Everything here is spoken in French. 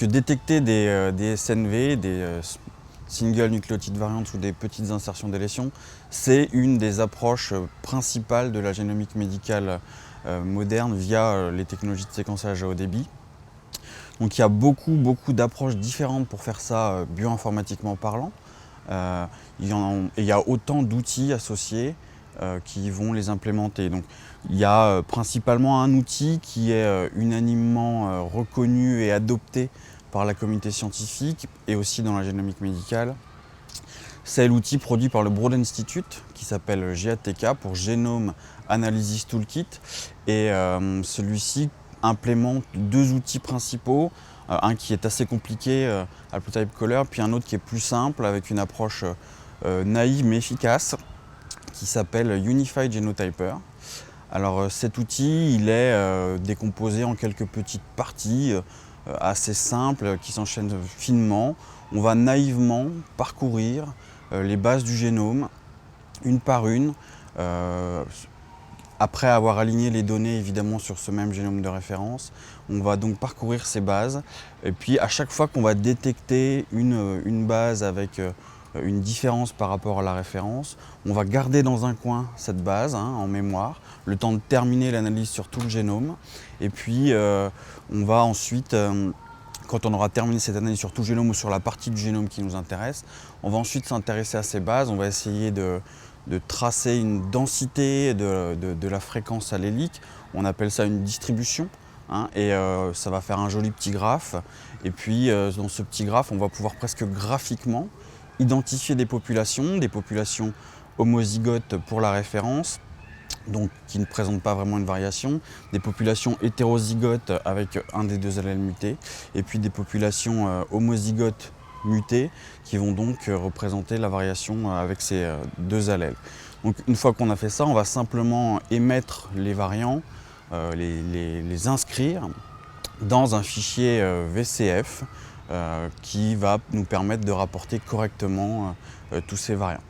Donc détecter des SNV, des single nucleotide variants ou des petites insertions délétions, c'est une des approches principales de la génomique médicale moderne via les technologies de séquençage à haut débit. Donc il y a beaucoup d'approches différentes pour faire ça bioinformatiquement parlant. Il y a autant d'outils associés qui vont les implémenter. Donc, il y a principalement un outil qui est unanimement reconnu et adopté par la communauté scientifique et aussi dans la génomique médicale. C'est l'outil produit par le Broad Institute qui s'appelle GATK pour Genome Analysis Toolkit. Et celui-ci implémente deux outils principaux. Un qui est assez compliqué, Haplotype Caller, puis un autre qui est plus simple avec une approche naïve mais efficace qui s'appelle Unified Genotyper. Alors cet outil, il est décomposé en quelques petites parties assez simples qui s'enchaînent finement. On va naïvement parcourir les bases du génome, une par une, après avoir aligné les données évidemment sur ce même génome de référence. On va donc parcourir ces bases et puis à chaque fois qu'on va détecter une base avec une différence par rapport à la référence, on va garder dans un coin cette base en mémoire, le temps de terminer l'analyse sur tout le génome. Et puis on va ensuite, quand on aura terminé cette analyse sur tout le génome ou sur la partie du génome qui nous intéresse, on va ensuite s'intéresser à ces bases, on va essayer de tracer une densité de la fréquence allélique. On appelle ça une distribution. Et ça va faire un joli petit graphe. Et puis dans ce petit graphe, on va pouvoir presque graphiquement identifier des populations homozygotes pour la référence, donc qui ne présentent pas vraiment une variation, des populations hétérozygotes avec un des deux allèles mutés, et puis des populations homozygotes mutées qui vont donc représenter la variation avec ces deux allèles. Donc une fois qu'on a fait ça, on va simplement émettre les variants, les inscrire dans un fichier VCF qui va nous permettre de rapporter correctement tous ces variants.